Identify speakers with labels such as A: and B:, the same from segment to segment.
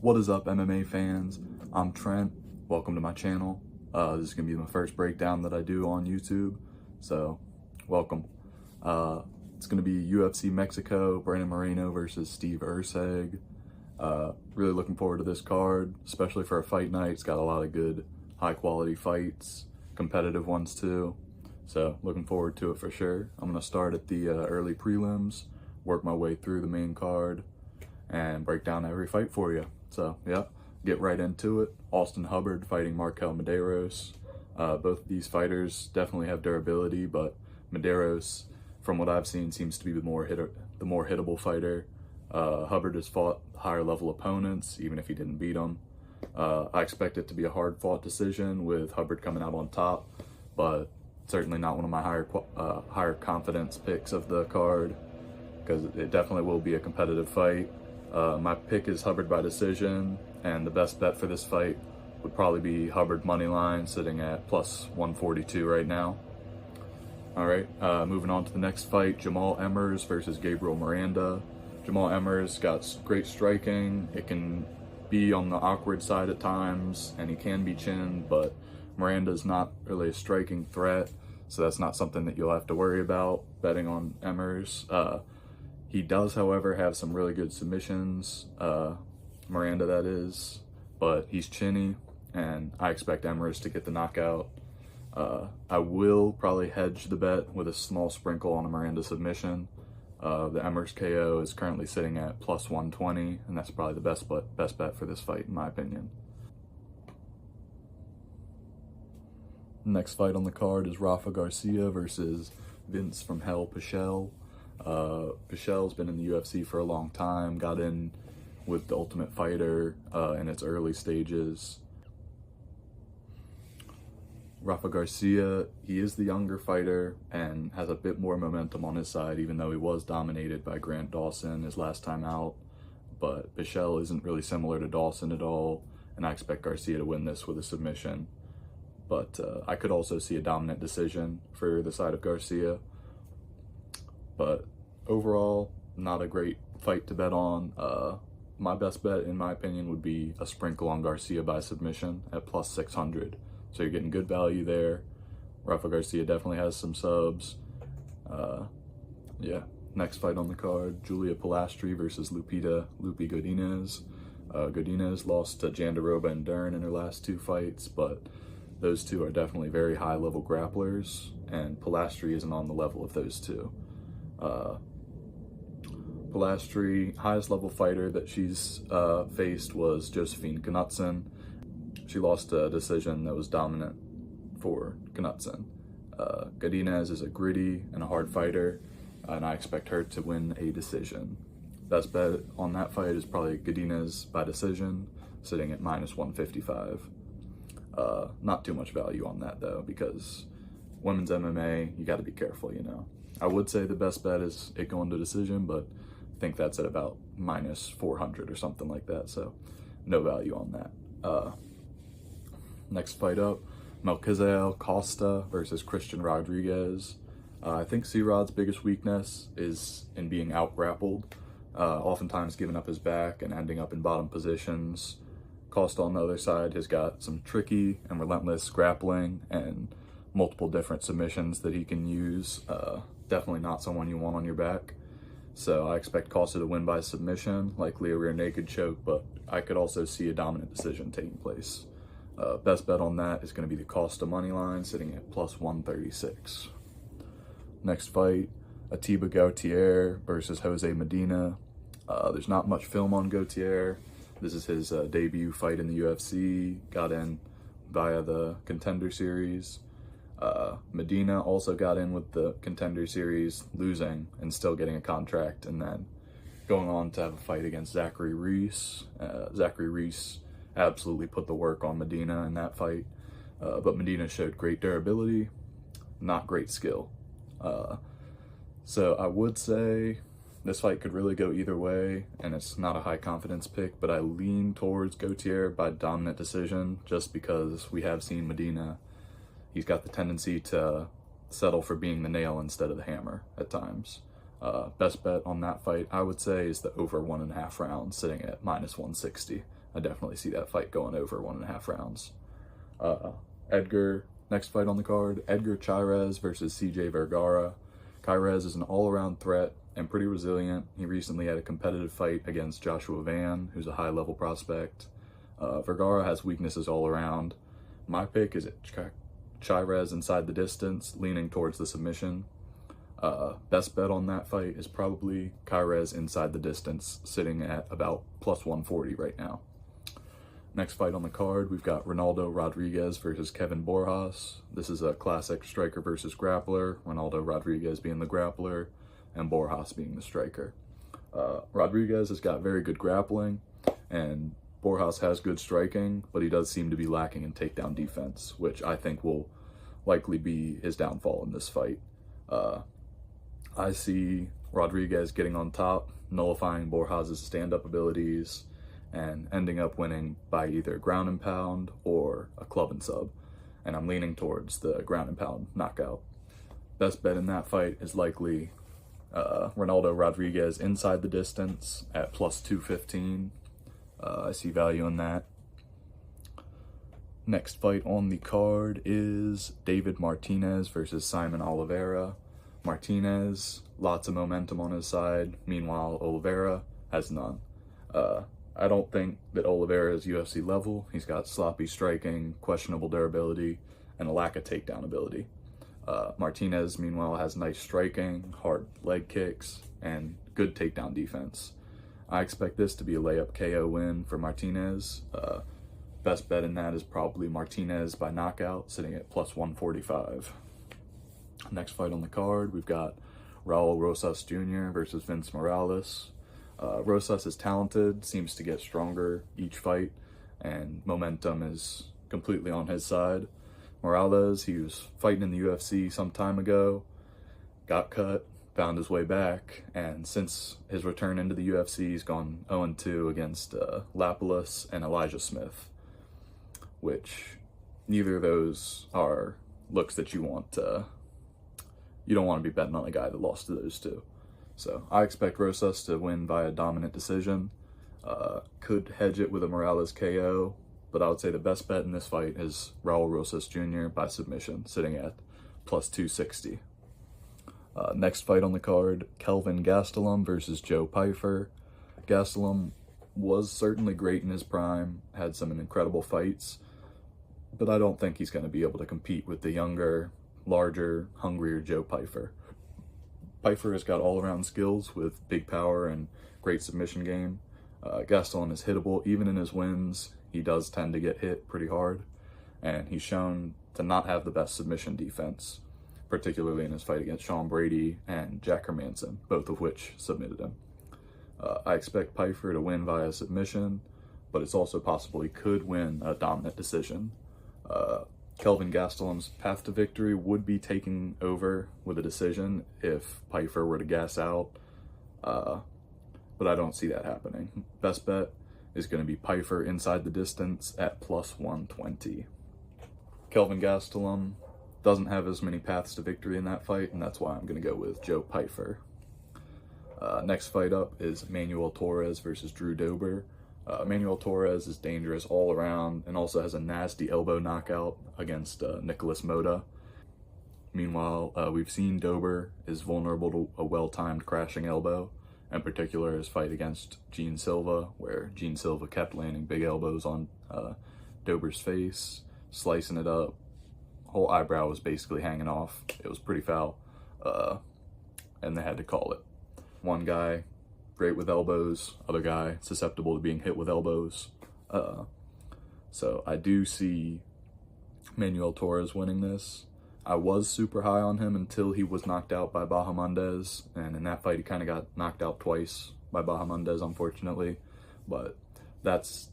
A: What is up, MMA fans? I'm Trent. Welcome to my channel. This is going to be my first breakdown that I do on YouTube, so welcome. It's going to be UFC Mexico, Brandon Moreno versus Steve Erceg. Really looking forward to this card, especially for a fight night. It's got a lot of good, high-quality fights, competitive ones too. So looking forward to it for sure. I'm going to start at the early prelims, work my way through the main card, and break down every fight for you. So yeah, get right into it. Austin Hubbard fighting MarQuel Mederos. Both of these fighters definitely have durability, but Mederos, from what I've seen, seems to be the more hittable fighter. Hubbard has fought higher level opponents, even if he didn't beat them. I expect it to be a hard fought decision with Hubbard coming out on top, but certainly not one of my higher confidence picks of the card, because it definitely will be a competitive fight. My pick is Hubbard by decision, and the best bet for this fight would probably be Hubbard money line, sitting at plus 142 right now. All right, moving on to the next fight, Jamall Emmers versus Gabriel Miranda. Jamall Emmers got great striking. It can be on the awkward side at times, and he can be chinned, but Miranda's not really a striking threat, so that's not something that you'll have to worry about betting on Emmers. He does, however, have some really good submissions, Miranda that is, but he's chinny, and I expect Emmers to get the knockout. I will probably hedge the bet with a small sprinkle on a Miranda submission. The Emmers KO is currently sitting at plus 120, and that's probably the best bet for this fight, in my opinion. Next fight on the card is Rafa Garcia versus Vinc from Hell Pichel. Pichel's been in the UFC for a long time, got in with the Ultimate Fighter in its early stages. Rafa Garcia, he is the younger fighter and has a bit more momentum on his side, even though he was dominated by Grant Dawson his last time out. But Pichel isn't really similar to Dawson at all, and I expect Garcia to win this with a submission. But I could also see a dominant decision for the side of Garcia. But overall, not a great fight to bet on. My best bet, in my opinion, would be a sprinkle on Garcia by submission at plus 600. So you're getting good value there. Rafa Garcia definitely has some subs. Yeah, next fight on the card, Julia Polastri versus Lupita Godinez. Godinez lost to Jandaroba and Dern in her last two fights, but those two are definitely very high-level grapplers, and Polastri isn't on the level of those two. Polastri, highest level fighter that she's faced was Josephine Knutson. She lost a decision that was dominant for Knutson. Godinez is a gritty and a hard fighter, and I expect her to win a decision. Best bet on that fight is probably Godinez by decision, sitting at minus 155. Not too much value on that though, because women's MMA, you got to be careful, you know. I would say the best bet is it going to decision, but I think that's at about minus 400 or something like that, so no value on that. Next fight up, Melquizael Costa versus Christian Rodriguez. I think C-Rod's biggest weakness is in being out-grappled, oftentimes giving up his back and ending up in bottom positions. Costa on the other side has got some tricky and relentless grappling and multiple different submissions that he can use. Definitely not someone you want on your back. So I expect Costa to win by submission, likely a rear naked choke, but I could also see a dominant decision taking place. Best bet on that is going to be the Costa money line, sitting at plus 136. Next fight, Ateba Gautier versus Jose Medina. There's not much film on Gautier. This is his debut fight in the UFC, got in via the Contender Series. Medina also got in with the Contender Series, losing and still getting a contract, and then going on to have a fight against Zachary Reese. Zachary Reese absolutely put the work on Medina in that fight, but Medina showed great durability, not great skill. So I would say this fight could really go either way, and it's not a high confidence pick, but I lean towards Gautier by dominant decision just because we have seen Medina. He's got the tendency to settle for being the nail instead of the hammer at times. Best bet on that fight, I would say, is the over 1.5 rounds, sitting at minus 160. I definitely see that fight going over 1.5 rounds. Edgar, next fight on the card, Edgar Chairez versus CJ Vergara. Chairez is an all-around threat and pretty resilient. He recently had a competitive fight against Joshua Van, who's a high-level prospect. Vergara has weaknesses all around. My pick is Chairez inside the distance, leaning towards the submission. Best bet on that fight is probably Chairez inside the distance, sitting at about plus 140 right now. Next fight on the card, we've got Ronaldo Rodriguez versus Kevin Borjas. This is a classic striker versus grappler, Ronaldo Rodriguez being the grappler and Borjas being the striker. Rodriguez has got very good grappling, and Borjas has good striking, but he does seem to be lacking in takedown defense, which I think will likely be his downfall in this fight. I see Rodriguez getting on top, nullifying Borjas' stand-up abilities, and ending up winning by either ground and pound or a club and sub. And I'm leaning towards the ground and pound knockout. Best bet in that fight is likely Ronaldo Rodriguez inside the distance at plus 215. I see value in that. Next fight on the card is David Martinez versus Saimon Oliveira. Martinez, lots of momentum on his side. Meanwhile, Oliveira has none. I don't think that Oliveira is UFC level. He's got sloppy striking, questionable durability, and a lack of takedown ability. Martinez, meanwhile, has nice striking, hard leg kicks, and good takedown defense. I expect this to be a layup KO win for Martinez. Best bet in that is probably Martinez by knockout, sitting at plus 145. Next fight on the card, we've got Raul Rosas Jr. versus Vinc Morales. Rosas is talented, seems to get stronger each fight, and momentum is completely on his side. Morales, he was fighting in the UFC some time ago, got cut, found his way back, and since his return into the UFC, he's gone 0-2 against Lapalus and Elijah Smith, which neither of those are looks that you want. You don't want to be betting on a guy that lost to those two. So I expect Rosas to win via dominant decision. Could hedge it with a Morales KO, but I would say the best bet in this fight is Raul Rosas Jr. by submission, sitting at plus 260. Next fight on the card, Kelvin Gastelum versus Joe Pyfer. Gastelum was certainly great in his prime, had some incredible fights, but I don't think he's going to be able to compete with the younger, larger, hungrier Joe Pyfer. Pyfer has got all-around skills with big power and great submission game. Gastelum is hittable. Even in his wins, he does tend to get hit pretty hard, and he's shown to not have the best submission defense, particularly in his fight against Sean Brady and Jack Hermanson, both of which submitted him. I expect Pyfer to win via submission, but it's also possible he could win a dominant decision. Kelvin Gastelum's path to victory would be taking over with a decision if Pyfer were to gas out, but I don't see that happening. Best bet is going to be Pyfer inside the distance at plus 120. Kelvin Gastelum doesn't have as many paths to victory in that fight, and that's why I'm going to go with Joe Pyfer. Next fight up is Manuel Torres versus Drew Dober. Manuel Torres is dangerous all around and also has a nasty elbow knockout against Nicholas Mota. Meanwhile, we've seen Dober is vulnerable to a well-timed crashing elbow, in particular his fight against Gene Silva, where Gene Silva kept landing big elbows on Dober's face, slicing it up. Whole eyebrow was basically hanging off. It was pretty foul, and they had to call it. One guy, great with elbows, other guy, susceptible to being hit with elbows. So I do see Manuel Torres winning this. I was super high on him until he was knocked out by Bahamondes, and in that fight he kind of got knocked out twice by Bahamondes, unfortunately. But that's,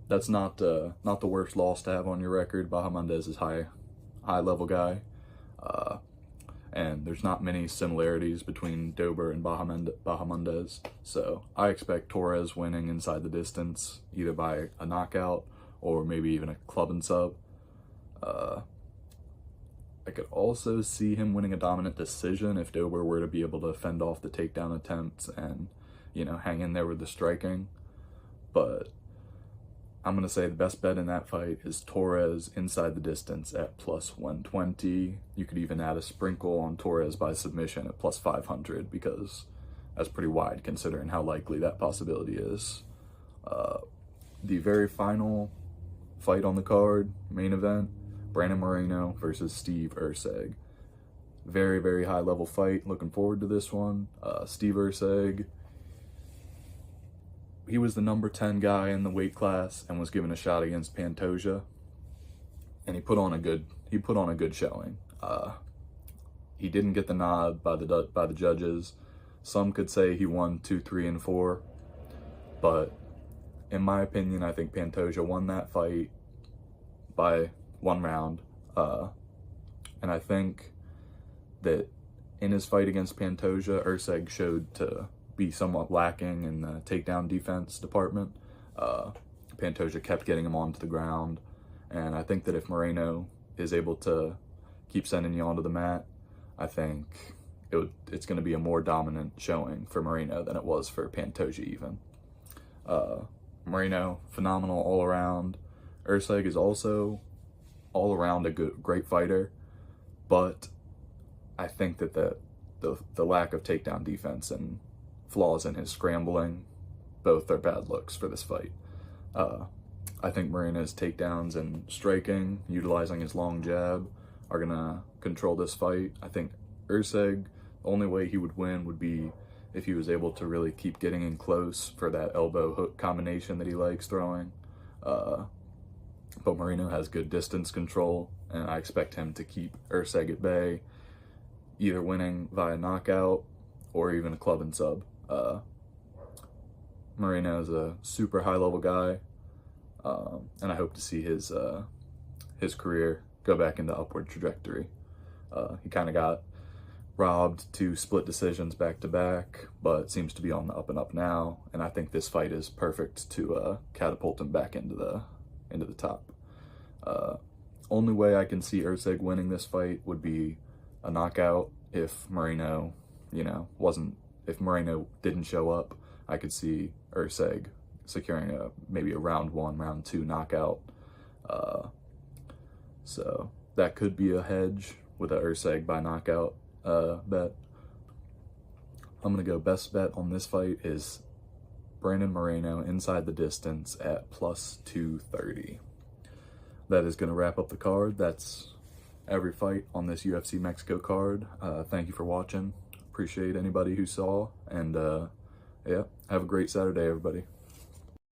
A: that's not the worst loss to have on your record. Bahamondes is high level guy, and there's not many similarities between Dober and Bahamondes. So I expect Torres winning inside the distance, either by a knockout or maybe even a club and sub. I could also see him winning a dominant decision if Dober were to be able to fend off the takedown attempts and, hang in there with the striking. But I'm going to say the best bet in that fight is Torres inside the distance at plus 120. You could even add a sprinkle on Torres by submission at plus 500 because that's pretty wide considering how likely that possibility is. The very final fight on the card, main event, Brandon Moreno versus Steve Erceg. Very, very high level fight. Looking forward to this one. Steve Erceg, he was the number 10 guy in the weight class and was given a shot against Pantoja, and he put on a good showing. He didn't get the nod by the judges. Some could say he won 2, 3, and 4, but in my opinion, I think Pantoja won that fight by 1 round, and I think that in his fight against Pantoja, Erceg showed to be somewhat lacking in the takedown defense department. Pantoja kept getting him onto the ground, and I think that if Moreno is able to keep sending you onto the mat, I think it's going to be a more dominant showing for Moreno than it was for Pantoja even. Moreno, phenomenal all around. Erceg is also all around a great fighter, but I think that the lack of takedown defense and flaws in his scrambling, both are bad looks for this fight. I think Moreno's takedowns and striking, utilizing his long jab, are gonna control this fight. I think Erceg, the only way he would win would be if he was able to really keep getting in close for that elbow hook combination that he likes throwing. But Moreno has good distance control, and I expect him to keep Erceg at bay, either winning via knockout or even a club and sub. Moreno is a super high level guy, and I hope to see his career go back into upward trajectory. He kind of got robbed 2 split decisions back to back, but seems to be on the up and up now, and I think this fight is perfect to catapult him back into the top. Only way I can see Erceg winning this fight would be a knockout. If Moreno, if Moreno didn't show up, I could see Erceg securing maybe a round 1, round 2 knockout. So that could be a hedge with a Erceg by knockout bet. I'm gonna go best bet on this fight is Brandon Moreno inside the distance at plus 230. That is gonna wrap up the card. That's every fight on this UFC Mexico card. Thank you for watching. Appreciate anybody who saw, and yeah, have a great Saturday, everybody.